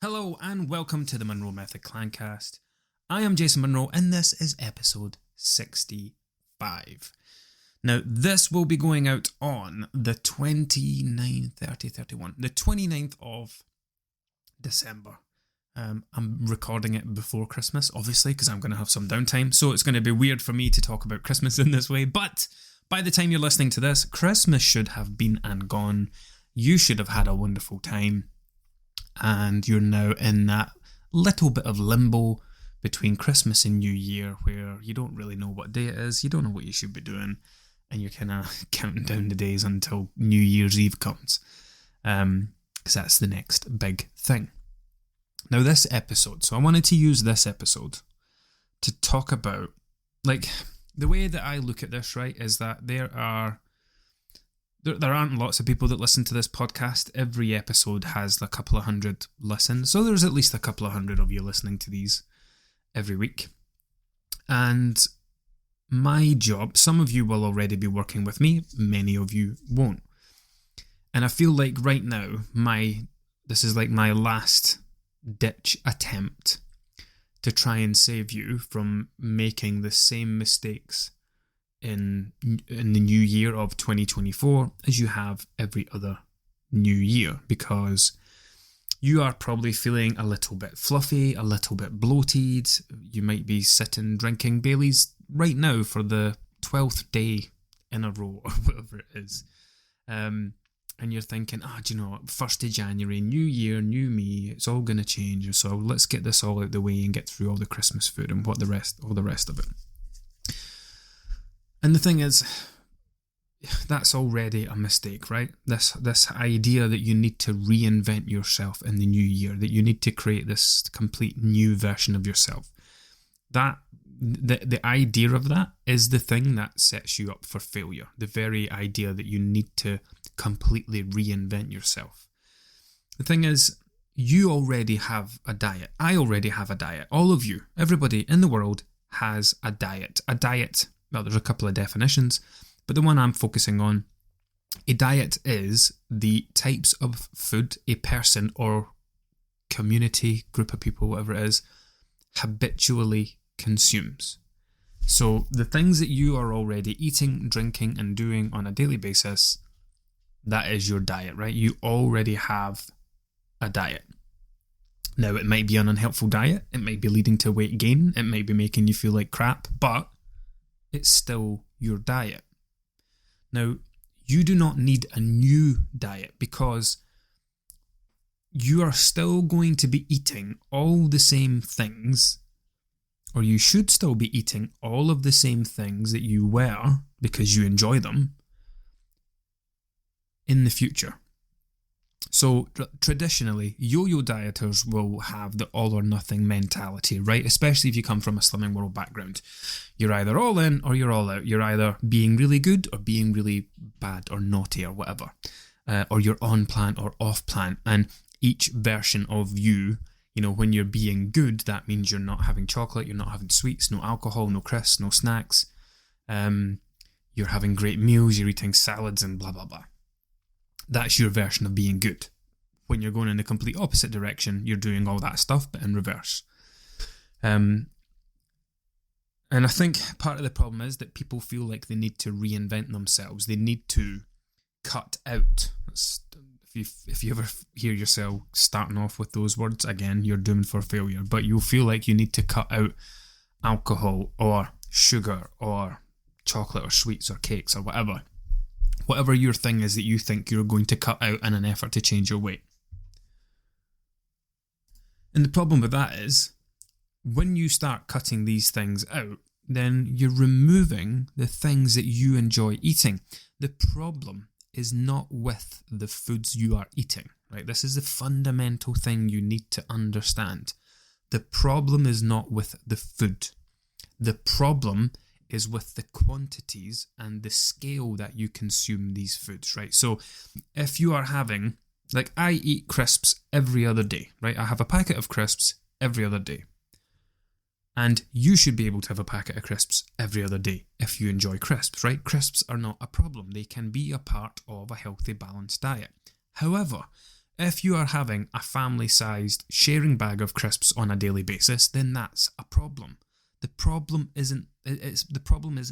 Hello and welcome to the Munro Method Clancast. I am Jason Munro and this is episode 65. Now this will be going out on the 29th of December. I'm recording it before Christmas, obviously, because I'm going to have some downtime, so it's going to be weird for me to talk about Christmas in this way, but by the time you're listening to this, Christmas should have been and gone. You should have had a wonderful time. And you're now in that little bit of limbo between Christmas and New Year where you don't really know what day it is, you don't know what you should be doing, and you're kind of counting down the days until New Year's Eve comes. Because that's the next big thing. Now this episode, so I wanted to use this episode to talk about, like, the way that I look at this, right, is that there aren't lots of people that listen to this podcast. Every episode has a couple of hundred listens. So there's at least a couple of hundred of you listening to these every week. And my job, some of you will already be working with me, many of you won't. And I feel like right now, this is like my last ditch attempt to try and save you from making the same mistakes in the new year of 2024 as you have every other new year, because you are probably feeling a little bit fluffy, a little bit bloated. You might be sitting drinking Baileys right now for the 12th day in a row or whatever it is, and you're thinking, do you know what, 1st of January, new year, new me, it's all going to change, so let's get this all out the way and get through all the Christmas food and all the rest of it. And the thing is, that's already a mistake, right? This idea that you need to reinvent yourself in the new year, that you need to create this complete new version of yourself. That the idea of that is the thing that sets you up for failure. The very idea that you need to completely reinvent yourself. The thing is, you already have a diet. I already have a diet. All of you, everybody in the world has a diet. A diet. Well, there's a couple of definitions, but the one I'm focusing on, a diet is the types of food a person or community, group of people, whatever it is, habitually consumes. So the things that you are already eating, drinking, and doing on a daily basis, that is your diet, right? You already have a diet. Now, it might be an unhelpful diet, it might be leading to weight gain, it might be making you feel like crap, but it's still your diet. Now, you do not need a new diet because you are still going to be eating all the same things, or you should still be eating all of the same things that you were because you enjoy them in the future. So traditionally, yo-yo dieters will have the all or nothing mentality, right? Especially if you come from a Slimming World background. You're either all in or you're all out. You're either being really good or being really bad or naughty or whatever. Or you're on plan or off plan. And each version of you, when you're being good, that means you're not having chocolate, you're not having sweets, no alcohol, no crisps, no snacks. You're having great meals, you're eating salads and blah, blah, blah. That's your version of being good. When you're going in the complete opposite direction, you're doing all that stuff, but in reverse. And I think part of the problem is that people feel like they need to reinvent themselves. They need to cut out. If you ever hear yourself starting off with those words, again, you're doomed for failure. But you'll feel like you need to cut out alcohol or sugar or chocolate or sweets or cakes or whatever. Whatever your thing is that you think you're going to cut out in an effort to change your weight. And the problem with that is, when you start cutting these things out, then you're removing the things that you enjoy eating. The problem is not with the foods you are eating, right? This is the fundamental thing you need to understand. The problem is not with the food. The problem is with the quantities and the scale that you consume these foods, right? So if you are having, like, I eat crisps every other day, right? I have a packet of crisps every other day. And you should be able to have a packet of crisps every other day if you enjoy crisps, right? Crisps are not a problem. They can be a part of a healthy, balanced diet. However, If you are having a family-sized sharing bag of crisps on a daily basis, then that's a problem. The problem is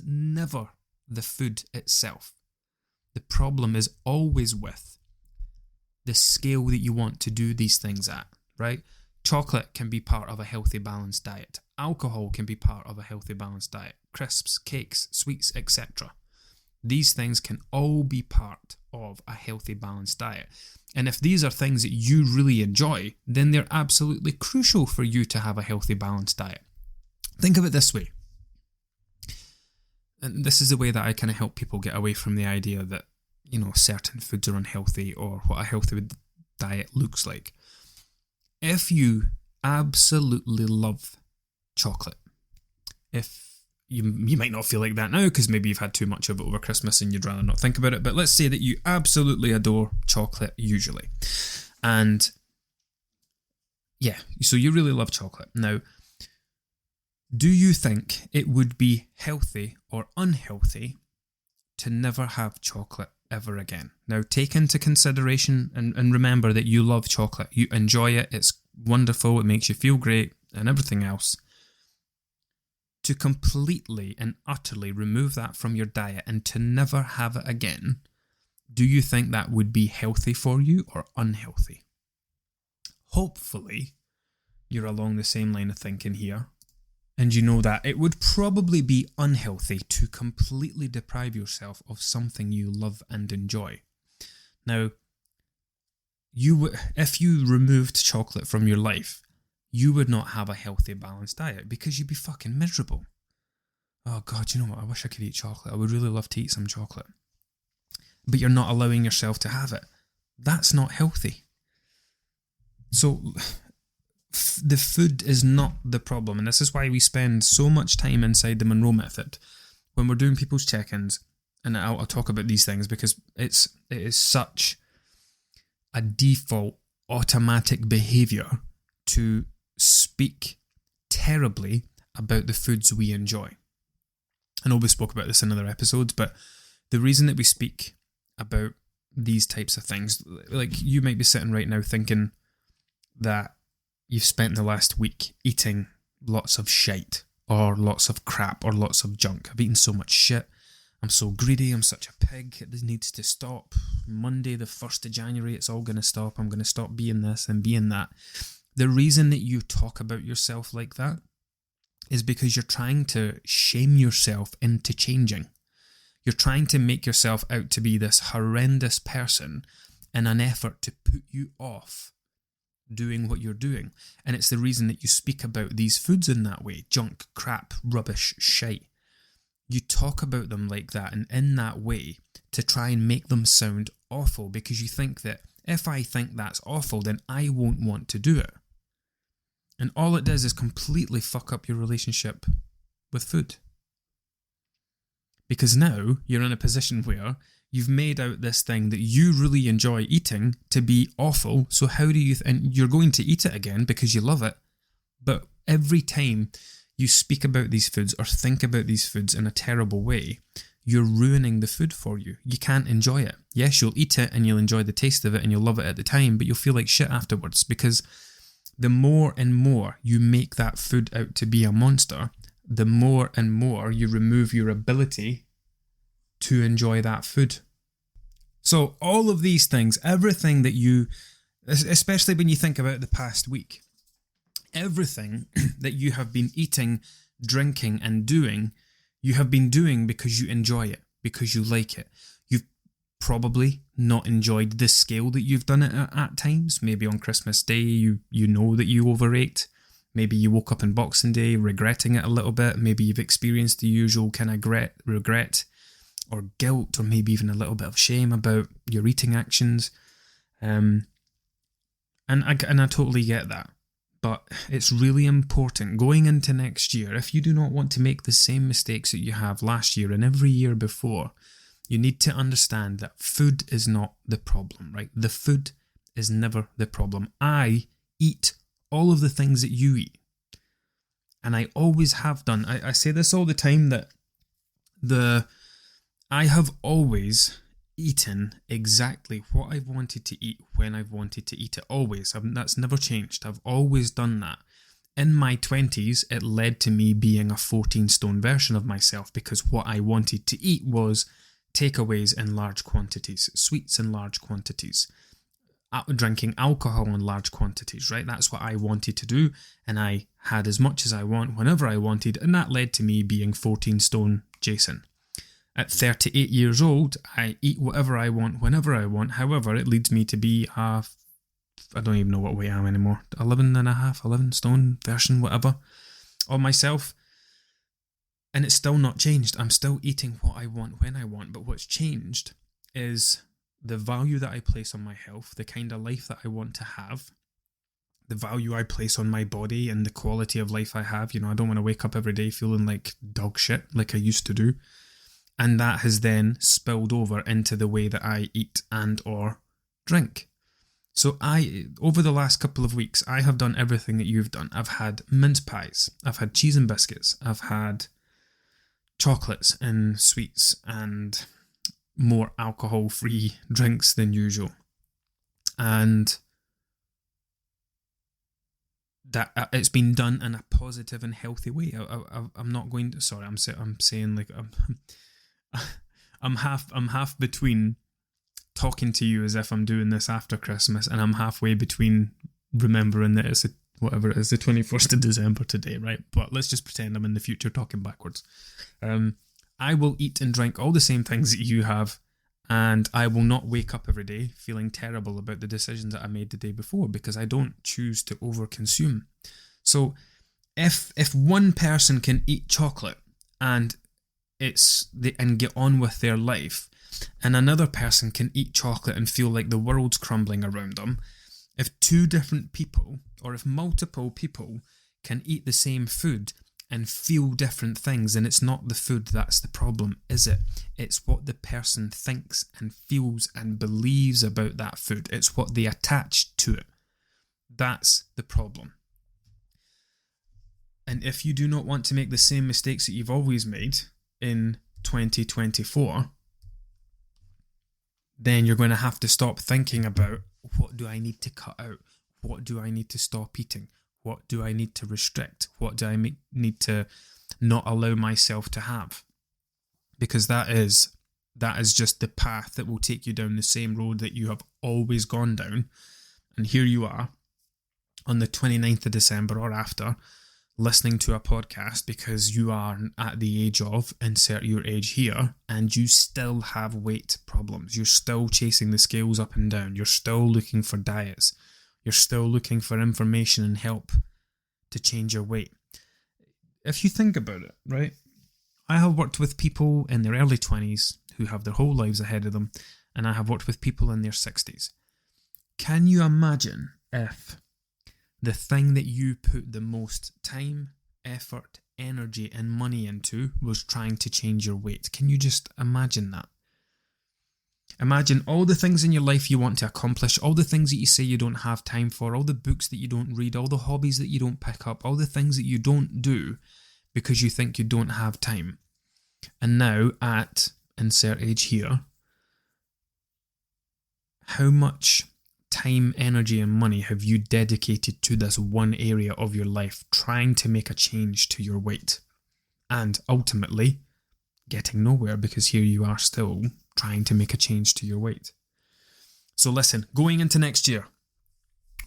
never the food itself. The problem is always with the scale that you want to do these things at, right? Chocolate can be part of a healthy, balanced diet. Alcohol can be part of a healthy, balanced diet. Crisps, cakes, sweets, etc. These things can all be part of a healthy, balanced diet. And if these are things that you really enjoy, then they're absolutely crucial for you to have a healthy, balanced diet. Think of it this way. And this is the way that I kind of help people get away from the idea that, certain foods are unhealthy or what a healthy diet looks like. If you absolutely love chocolate, if you might not feel like that now because maybe you've had too much of it over Christmas and you'd rather not think about it, but let's say that you absolutely adore chocolate usually. And yeah, so you really love chocolate. Now, do you think it would be healthy or unhealthy to never have chocolate ever again? Now, take into consideration and remember that you love chocolate. You enjoy it. It's wonderful. It makes you feel great and everything else. To completely and utterly remove that from your diet and to never have it again, do you think that would be healthy for you or unhealthy? Hopefully, you're along the same line of thinking here. And you know that it would probably be unhealthy to completely deprive yourself of something you love and enjoy. Now, if you removed chocolate from your life, you would not have a healthy, balanced diet because you'd be fucking miserable. Oh God, you know what? I wish I could eat chocolate. I would really love to eat some chocolate. But you're not allowing yourself to have it. That's not healthy. So the food is not the problem, and this is why we spend so much time inside the Munro Method when we're doing people's check-ins, and I'll talk about these things because it is such a default automatic behaviour to speak terribly about the foods we enjoy. I know we spoke about this in other episodes, but the reason that we speak about these types of things, like you might be sitting right now thinking that you've spent the last week eating lots of shite or lots of crap or lots of junk. I've eaten so much shit. I'm so greedy. I'm such a pig. It needs to stop. Monday, the 1st of January, it's all going to stop. I'm going to stop being this and being that. The reason that you talk about yourself like that is because you're trying to shame yourself into changing. You're trying to make yourself out to be this horrendous person in an effort to put you off doing what you're doing. And it's the reason that you speak about these foods in that way. Junk, crap, rubbish, shite. You talk about them like that and in that way to try and make them sound awful because you think that if I think that's awful, then I won't want to do it. And all it does is completely fuck up your relationship with food. Because now you're in a position where you've made out this thing that you really enjoy eating to be awful. So how do you... and you're going to eat it again because you love it. But every time you speak about these foods or think about these foods in a terrible way, you're ruining the food for you. You can't enjoy it. Yes, you'll eat it and you'll enjoy the taste of it and you'll love it at the time, but you'll feel like shit afterwards because the more and more you make that food out to be a monster, the more and more you remove your ability to enjoy that food. So all of these things, everything that you, especially when you think about the past week, everything that you have been eating, drinking and doing, you have been doing because you enjoy it, because you like it. You've probably not enjoyed the scale that you've done it at times. Maybe on Christmas Day, you know that you overate. Maybe you woke up on Boxing Day regretting it a little bit. Maybe you've experienced the usual kind of regret or guilt or maybe even a little bit of shame about your eating actions. And I totally get that. But it's really important going into next year, if you do not want to make the same mistakes that you have last year and every year before, you need to understand that food is not the problem, right? The food is never the problem. I eat all of the things that you eat. And I always have done. I say this all the time that I have always eaten exactly what I've wanted to eat when I've wanted to eat it. Always. That's never changed. I've always done that. In my 20s, it led to me being a 14-stone version of myself because what I wanted to eat was takeaways in large quantities, sweets in large quantities, drinking alcohol in large quantities, right? That's what I wanted to do, and I had as much as I want whenever I wanted, and that led to me being 14-stone Jason. At 38 years old, I eat whatever I want whenever I want. However, it leads me to be I don't even know what weight I am anymore, 11 stone version, whatever, of myself. And it's still not changed. I'm still eating what I want when I want. But what's changed is the value that I place on my health, the kind of life that I want to have, the value I place on my body and the quality of life I have. I don't want to wake up every day feeling like dog shit like I used to do. And that has then spilled over into the way that I eat and or drink. So over the last couple of weeks, I have done everything that you've done. I've had mince pies, I've had cheese and biscuits, I've had chocolates and sweets and more alcohol-free drinks than usual. And that it's been done in a positive and healthy way. I'm not going to, sorry, I'm saying like, I'm half between talking to you as if I'm doing this after Christmas, and I'm halfway between remembering that it's the 21st of December today, right? But let's just pretend I'm in the future talking backwards. I will eat and drink all the same things that you have, and I will not wake up every day feeling terrible about the decisions that I made the day before because I don't choose to overconsume. So if one person can eat chocolate and get on with their life, and another person can eat chocolate and feel like the world's crumbling around them, if two different people or if multiple people can eat the same food and feel different things, then it's not the food that's the problem, is it? It's what the person thinks and feels and believes about that food. It's what they attach to it. That's the problem. And if you do not want to make the same mistakes that you've always made in 2024, then you're going to have to stop thinking about, what do I need to cut out? What do I need to stop eating? What do I need to restrict? What do I need to not allow myself to have? Because that is just the path that will take you down the same road that you have always gone down. And here you are on the 29th of December or after, listening to a podcast because you are at the age of, insert your age here, and you still have weight problems. You're still chasing the scales up and down. You're still looking for diets. You're still looking for information and help to change your weight. If you think about it, right? I have worked with people in their early 20s who have their whole lives ahead of them, and I have worked with people in their 60s. Can you imagine if the thing that you put the most time, effort, energy, and money into was trying to change your weight? Can you just imagine that? Imagine all the things in your life you want to accomplish, all the things that you say you don't have time for, all the books that you don't read, all the hobbies that you don't pick up, all the things that you don't do because you think you don't have time. And now at insert age here, how much time, energy, and money have you dedicated to this one area of your life trying to make a change to your weight? And ultimately, getting nowhere because here you are still trying to make a change to your weight. So listen, going into next year,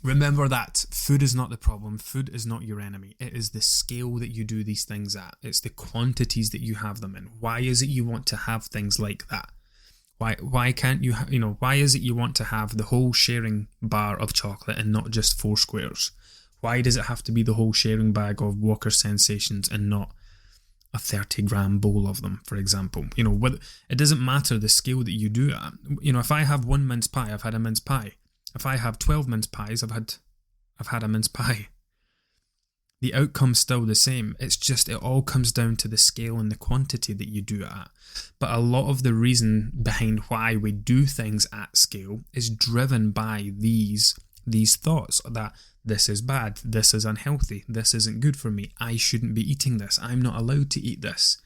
remember that food is not the problem. Food is not your enemy. It is the scale that you do these things at. It's the quantities that you have them in. Why is it you want to have things like that? Why can't you, why is it you want to have the whole sharing bar of chocolate and not just 4 squares? Why does it have to be the whole sharing bag of Walker Sensations and not a 30-gram bowl of them, for example? It doesn't matter the scale that you do it at. If I have 1 mince pie, I've had a mince pie. If I have 12 mince pies, I've had a mince pie. The outcome's still the same. It's just it all comes down to the scale and the quantity that you do it at. But a lot of the reason behind why we do things at scale is driven by these thoughts that this is bad, this is unhealthy, this isn't good for me, I shouldn't be eating this, I'm not allowed to eat this.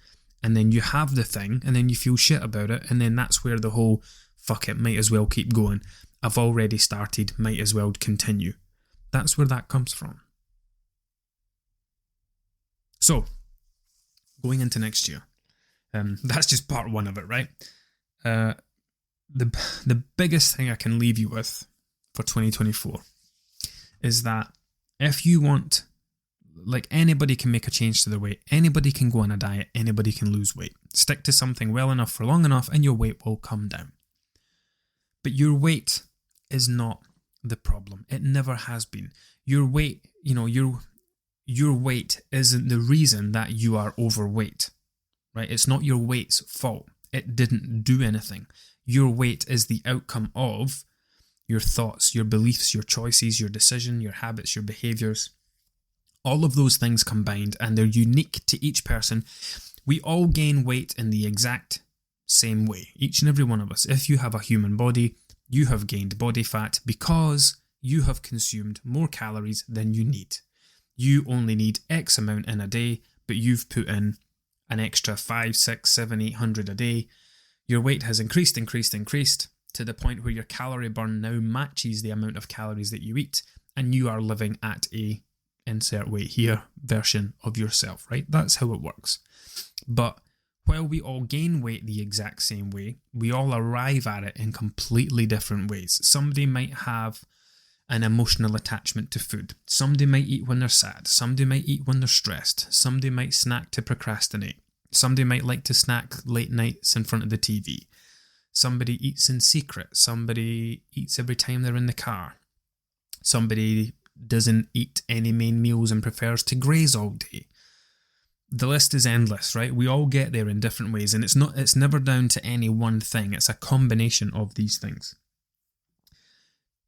And then you have the thing and then you feel shit about it, and then that's where the whole fuck it, might as well keep going. I've already started, might as well continue. That's where that comes from. So, going into next year, that's just part one of it, right? The biggest thing I can leave you with for 2024 is that if you want, like, anybody can make a change to their weight, anybody can go on a diet, anybody can lose weight. Stick to something well enough for long enough and your weight will come down. But your weight is not the problem. It never has been. Your weight, your weight isn't the reason that you are overweight, right? It's not your weight's fault. It didn't do anything. Your weight is the outcome of your thoughts, your beliefs, your choices, your decision, your habits, your behaviours. All of those things combined, and they're unique to each person. We all gain weight in the exact same way, each and every one of us. If you have a human body, you have gained body fat because you have consumed more calories than you need. You only need X amount in a day, but you've put in an extra 5, 6, 7, 800 a day. Your weight has increased to the point where your calorie burn now matches the amount of calories that you eat, and you are living at a, insert weight here, version of yourself, right? That's how it works. But while we all gain weight the exact same way, we all arrive at it in completely different ways. Somebody might have an emotional attachment to food. Somebody might eat when they're sad. Somebody might eat when they're stressed. Somebody might snack to procrastinate. Somebody might like to snack late nights in front of the TV. Somebody eats in secret. Somebody eats every time they're in the car. Somebody doesn't eat any main meals and prefers to graze all day. The list is endless, right? We all get there in different ways, and it's never down to any one thing. It's a combination of these things.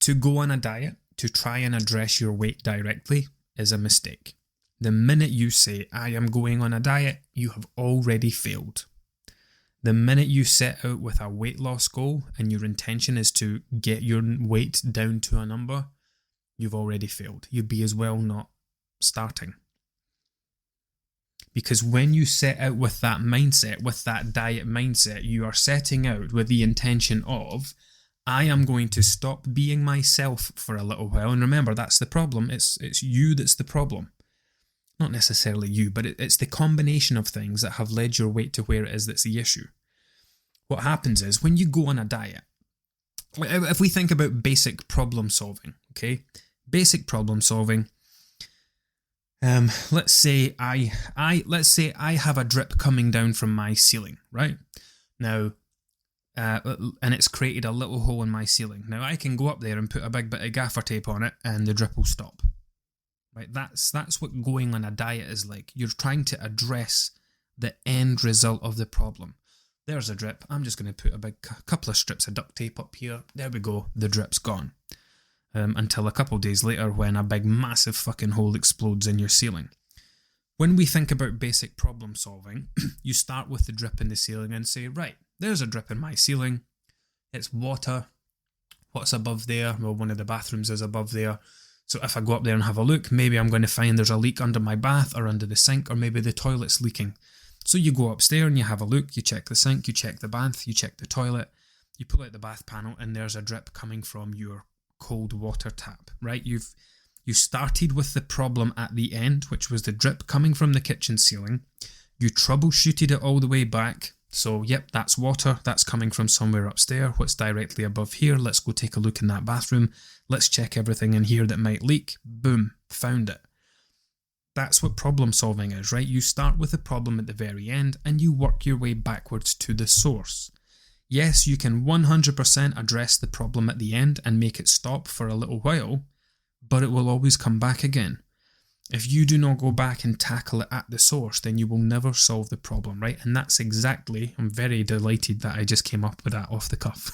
To go on a diet, to try and address your weight directly, is a mistake. The minute you say, I am going on a diet, you have already failed. The minute you set out with a weight loss goal and your intention is to get your weight down to a number, you've already failed. You'd be as well not starting. Because when you set out with that mindset, with that diet mindset, you are setting out with the intention of, I am going to stop being myself for a little while. And remember, that's the problem. It's you that's the problem. Not necessarily you, but it's the combination of things that have led your weight to where it is that's the issue. What happens is, when you go on a diet, if we think about basic problem solving, okay? Basic problem solving. Let's say I have a drip coming down from my ceiling, right? Now, and it's created a little hole in my ceiling. Now, I can go up there and put a big bit of gaffer tape on it and the drip will stop. Right? That's what going on a diet is like. You're trying to address the end result of the problem. There's a drip. I'm just going to put a big couple of strips of duct tape up here. There we go. The drip's gone. Until a couple of days later when a big massive fucking hole explodes in your ceiling. When we think about basic problem solving, you start with the drip in the ceiling and say, right, there's a drip in my ceiling. It's water. What's above there? Well, one of the bathrooms is above there. So if I go up there and have a look, maybe I'm going to find there's a leak under my bath or under the sink, or maybe the toilet's leaking. So you go upstairs and you have a look, you check the sink, you check the bath, you check the toilet, you pull out the bath panel and there's a drip coming from your cold water tap, right? You started with the problem at the end, which was the drip coming from the kitchen ceiling. You troubleshooted it all the way back. So, yep, that's water. That's coming from somewhere upstairs. What's directly above here? Let's go take a look in that bathroom. Let's check everything in here that might leak. Boom, found it. That's what problem solving is, right? You start with the problem at the very end and you work your way backwards to the source. Yes, you can 100% address the problem at the end and make it stop for a little while, but it will always come back again. If you do not go back and tackle it at the source, then you will never solve the problem, right? And that's exactly, I'm very delighted that I just came up with that off the cuff.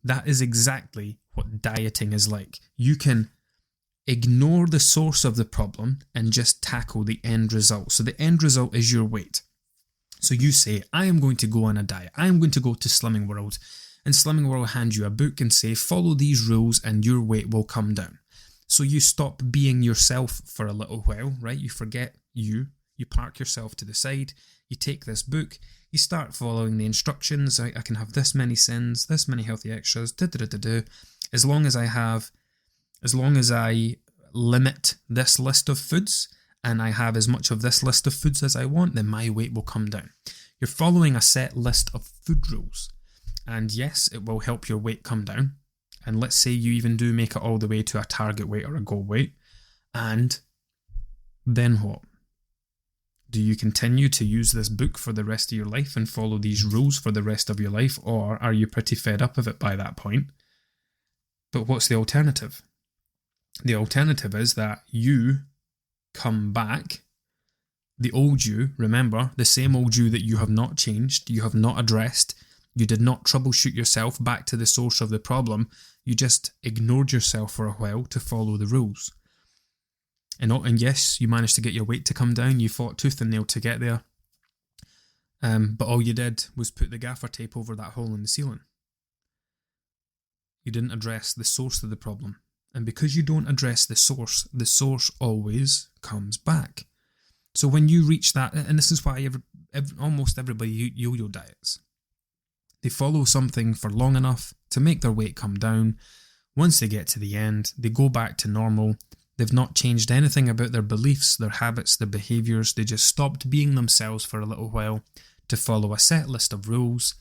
That is exactly what dieting is like. You can ignore the source of the problem and just tackle the end result. So the end result is your weight. So you say, I am going to go on a diet. I am going to go to Slimming World. And Slimming World will hand you a book and say, follow these rules and your weight will come down. So you stop being yourself for a little while, right? You forget you park yourself to the side, you take this book, You start following the instructions. I can have this many sins, this many healthy extras, as long as I limit this list of foods and I have as much of this list of foods as I want, then my weight will come down. You're following a set list of food rules. And yes, it will help your weight come down. And let's say you even do make it all the way to a target weight or a goal weight. And then what? Do you continue to use this book for the rest of your life and follow these rules for the rest of your life? Or are you pretty fed up of it by that point? But what's the alternative? The alternative is that you come back, the old you, remember, the same old you that you have not changed, you have not addressed, you did not troubleshoot yourself back to the source of the problem, you just ignored yourself for a while to follow the rules. And yes, you managed to get your weight to come down, you fought tooth and nail to get there, but all you did was put the gaffer tape over that hole in the ceiling. You didn't address the source of the problem. And because you don't address the source always comes back. So when you reach that, and this is why almost everybody yo-yo diets. They follow something for long enough to make their weight come down. Once they get to the end, they go back to normal. They've not changed anything about their beliefs, their habits, their behaviours. They just stopped being themselves for a little while to follow a set list of rules.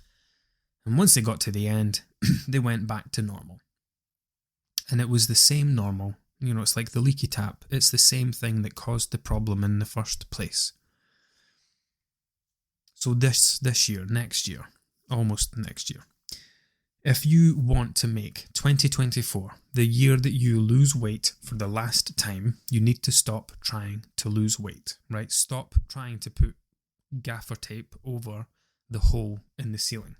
And once they got to the end, they went back to normal. And it was the same normal. You know, it's like the leaky tap. It's the same thing that caused the problem in the first place. So this year, next year, almost next year, if you want to make 2024 the year that you lose weight for the last time, you need to stop trying to lose weight, right? Stop trying to put gaffer tape over the hole in the ceiling.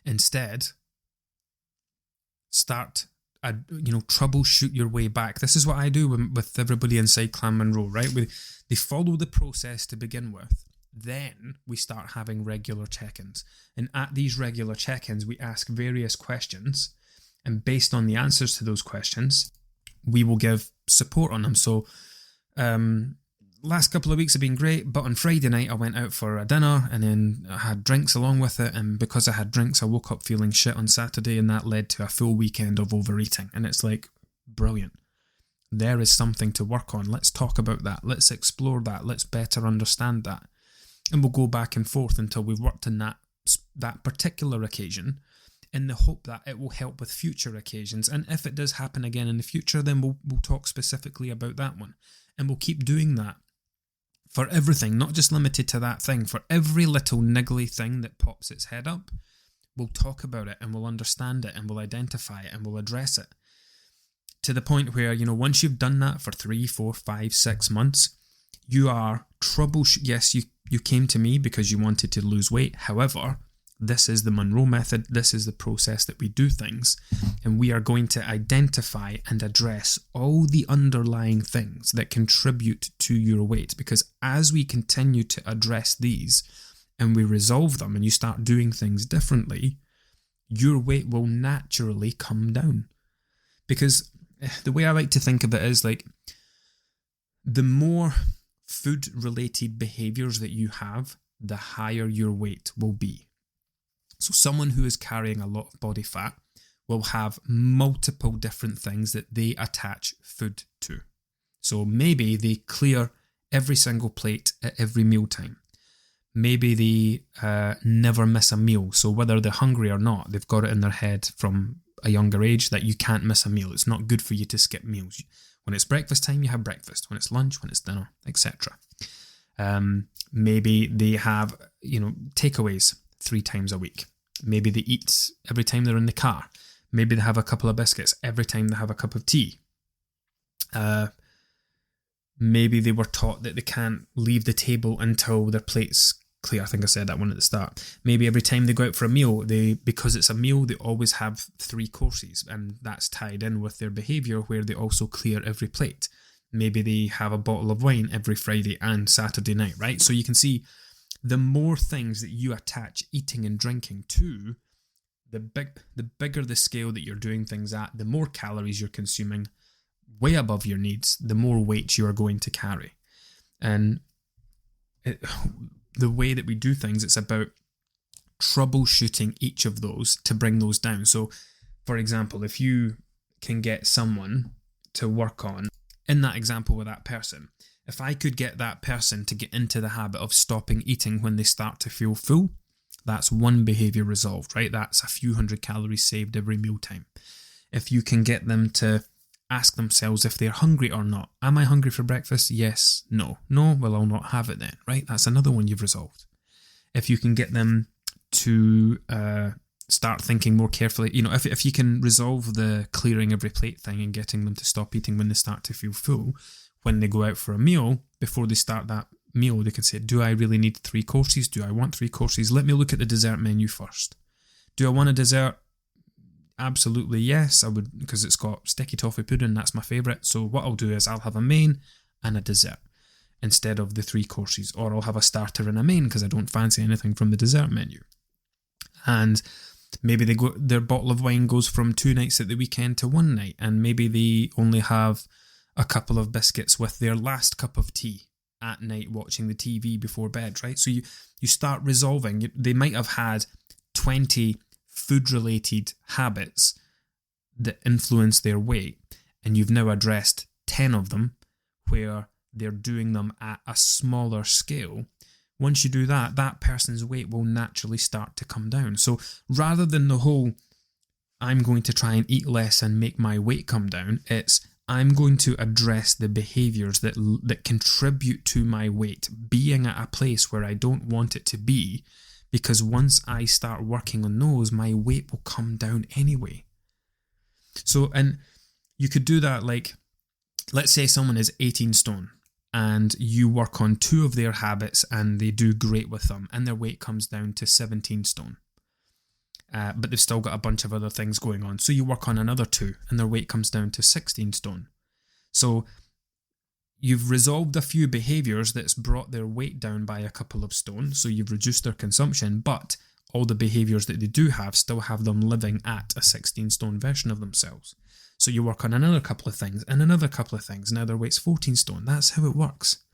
Instead, start troubleshoot your way back. This is what I do with everybody inside Clan Munro, right? They follow the process to begin with. Then we start having regular check-ins. And at these regular check-ins, we ask various questions. And based on the answers to those questions, we will give support on them. So, last couple of weeks have been great, but on Friday night I went out for a dinner and then I had drinks along with it, and because I had drinks I woke up feeling shit on Saturday, and that led to a full weekend of overeating. And it's like, brilliant. There is something to work on. Let's talk about that. Let's explore that. Let's better understand that. And we'll go back and forth until we've worked on that particular occasion, in the hope that it will help with future occasions. And if it does happen again in the future, then we'll talk specifically about that one. And we'll keep doing that for everything, not just limited to that thing. For every little niggly thing that pops its head up, we'll talk about it and we'll understand it and we'll identify it and we'll address it. To the point where, once you've done that for 3, 4, 5, 6 months, you are yes, you came to me because you wanted to lose weight. However, this is the Munro Method. This is the process that we do things. And we are going to identify and address all the underlying things that contribute to your weight. Because as we continue to address these and we resolve them and you start doing things differently, your weight will naturally come down. Because the way I like to think of it is like, the more food-related behaviours that you have, the higher your weight will be. So someone who is carrying a lot of body fat will have multiple different things that they attach food to. So maybe they clear every single plate at every mealtime. Maybe they never miss a meal. So whether they're hungry or not, they've got it in their head from a younger age that you can't miss a meal. It's not good for you to skip meals. When it's breakfast time, you have breakfast. When it's lunch, when it's dinner, etc. Maybe they have, takeaways 3 times a week. Maybe they eat every time they're in the car. Maybe they have a couple of biscuits every time they have a cup of tea. Maybe they were taught that they can't leave the table until their plate's clear. I think I said that one at the start. Maybe every time they go out for a meal, because it's a meal, they always have 3 courses, and that's tied in with their behaviour where they also clear every plate. Maybe they have a bottle of wine every Friday and Saturday night, right? So you can see the more things that you attach eating and drinking to, the bigger the scale that you're doing things at, the more calories you're consuming, way above your needs, the more weight you are going to carry. And the way that we do things, it's about troubleshooting each of those to bring those down. So, for example, if you can get someone to work on, in that example with that person, if I could get that person to get into the habit of stopping eating when they start to feel full, that's one behaviour resolved, right? That's a few hundred calories saved every mealtime. If you can get them to ask themselves if they're hungry or not. Am I hungry for breakfast? Yes. No. No? Well, I'll not have it then, right? That's another one you've resolved. If you can get them to start thinking more carefully, if you can resolve the clearing every plate thing and getting them to stop eating when they start to feel full, when they go out for a meal, before they start that meal, they can say, do I really need 3 courses? Do I want 3 courses? Let me look at the dessert menu first. Do I want a dessert? Absolutely yes, I would, because it's got sticky toffee pudding, that's my favourite. So what I'll do is I'll have a main and a dessert instead of the 3 courses, or I'll have a starter and a main because I don't fancy anything from the dessert menu. And maybe their bottle of wine goes from 2 nights at the weekend to 1 night, and maybe they only have a couple of biscuits with their last cup of tea at night watching the TV before bed, right? So you start resolving. They might have had 20 food-related habits that influence their weight, and you've now addressed 10 of them where they're doing them at a smaller scale. Once you do that, that person's weight will naturally start to come down. So rather than the whole, I'm going to try and eat less and make my weight come down, it's I'm going to address the behaviours that contribute to my weight being at a place where I don't want it to be, because once I start working on those, my weight will come down anyway. So, and you could do that, like, let's say someone is 18 stone and you work on 2 of their habits and they do great with them and their weight comes down to 17 stone. But they've still got a bunch of other things going on. So you work on another 2 and their weight comes down to 16 stone. So you've resolved a few behaviours that's brought their weight down by a couple of stone. So you've reduced their consumption, but all the behaviours that they do have still have them living at a 16 stone version of themselves. So you work on another couple of things and another couple of things. Now their weight's 14 stone. That's how it works.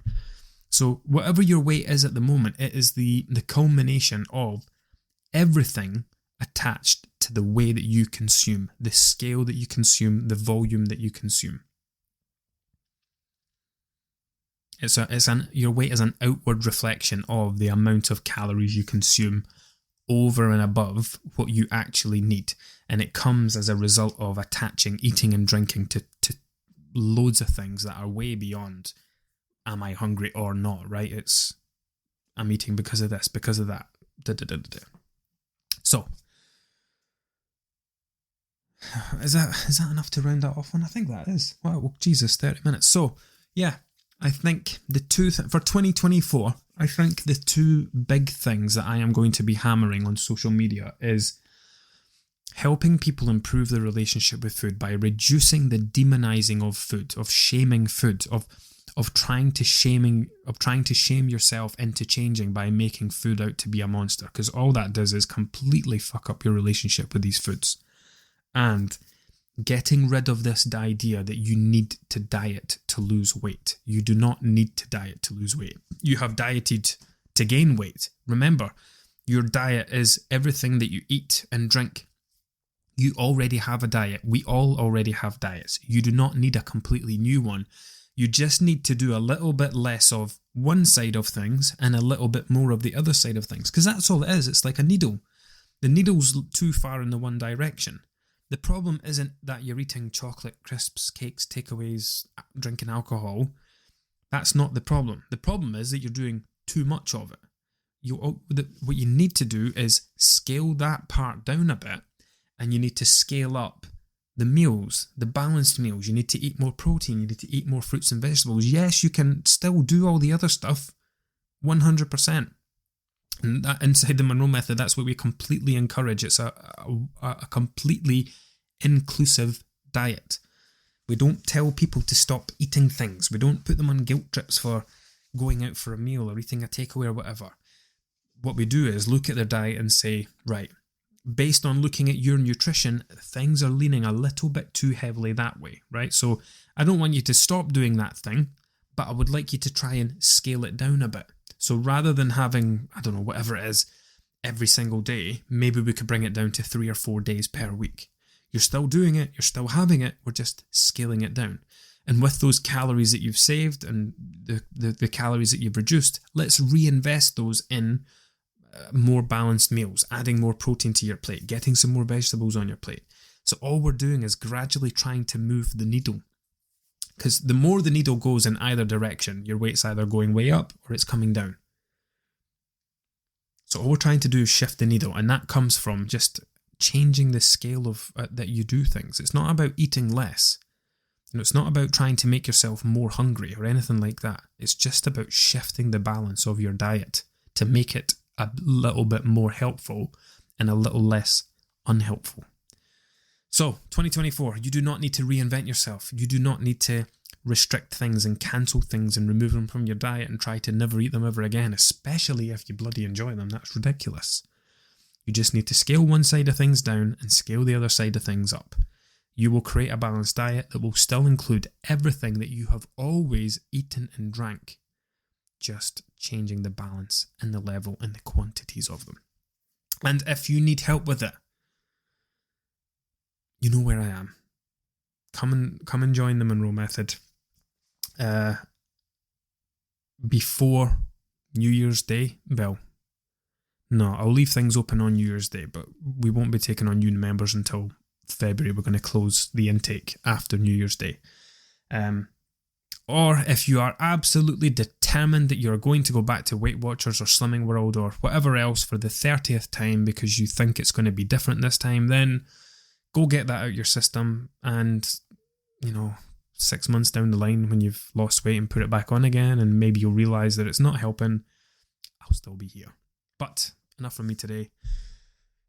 So whatever your weight is at the moment, it is the culmination of everything attached to the way that you consume, the scale that you consume, the volume that you consume. Your weight is an outward reflection of the amount of calories you consume over and above what you actually need. And it comes as a result of attaching eating and drinking to loads of things that are way beyond am I hungry or not, right? It's I'm eating because of this, because of that. So, is that enough to round that off on? I think that is. Wow, well, Jesus, 30 minutes. So, yeah, I think the two for 2024, I think the 2 big things that I am going to be hammering on social media is helping people improve their relationship with food by reducing the demonizing of food, of shaming food, of trying to shame yourself into changing by making food out to be a monster, because all that does is completely fuck up your relationship with these foods. And getting rid of this idea that you need to diet to lose weight. You do not need to diet to lose weight. You have dieted to gain weight. Remember, your diet is everything that you eat and drink. You already have a diet. We all already have diets. You do not need a completely new one. You just need to do a little bit less of one side of things and a little bit more of the other side of things. Because that's all it is. It's like a needle. The needle's too far in the one direction. The problem isn't that you're eating chocolate, crisps, cakes, takeaways, drinking alcohol. That's not the problem. The problem is that you're doing too much of it. What you need to do is scale that part down a bit, and you need to scale up the meals, the balanced meals. You need to eat more protein. You need to eat more fruits and vegetables. Yes, you can still do all the other stuff, 100%. And that, inside the Munro Method, that's what we completely encourage. It's a completely inclusive diet. We don't tell people to stop eating things. We don't put them on guilt trips for going out for a meal or eating a takeaway or whatever. What we do is look at their diet and say, right, based on looking at your nutrition, things are leaning a little bit too heavily that way, right? So I don't want you to stop doing that thing, but I would like you to try and scale it down a bit. So rather than having, I don't know, whatever it is, every single day, maybe we could bring it down to 3 or 4 days per week. You're still doing it, you're still having it, we're just scaling it down. And with those calories that you've saved and the calories that you've reduced, let's reinvest those in more balanced meals, adding more protein to your plate, getting some more vegetables on your plate. So all we're doing is gradually trying to move the needle. Because the more the needle goes in either direction, your weight's either going way up or it's coming down. So all we're trying to do is shift the needle, and that comes from just changing the scale of that you do things. It's not about eating less. It's not about trying to make yourself more hungry or anything like that. It's just about shifting the balance of your diet to make it a little bit more helpful and a little less unhelpful. So, 2024, you do not need to reinvent yourself. You do not need to restrict things and cancel things and remove them from your diet and try to never eat them ever again, especially if you bloody enjoy them. That's ridiculous. You just need to scale one side of things down and scale the other side of things up. You will create a balanced diet that will still include everything that you have always eaten and drank, just changing the balance and the level and the quantities of them. And if you need help with it, you know where I am. Come and join the Munro Method. Before New Year's Day, well, no, I'll leave things open on New Year's Day, but we won't be taking on new members until February. We're going to close the intake after New Year's Day. Or if you are absolutely determined that you're going to go back to Weight Watchers or Slimming World or whatever else for the 30th time because you think it's going to be different this time, then go get that out your system, and 6 months down the line when you've lost weight and put it back on again and maybe you'll realise that it's not helping, I'll still be here. But enough from me today.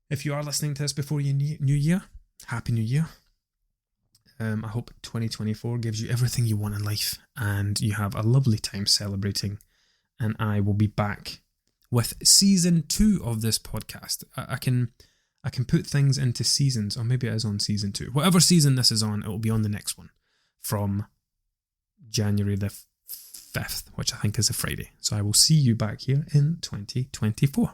If you are listening to this before your New Year, Happy New Year. I hope 2024 gives you everything you want in life and you have a lovely time celebrating. And I will be back with season 2 of this podcast. I can put things into seasons, or maybe it is on season 2. Whatever season this is on, it will be on the next one from January the 5th, which I think is a Friday. So I will see you back here in 2024.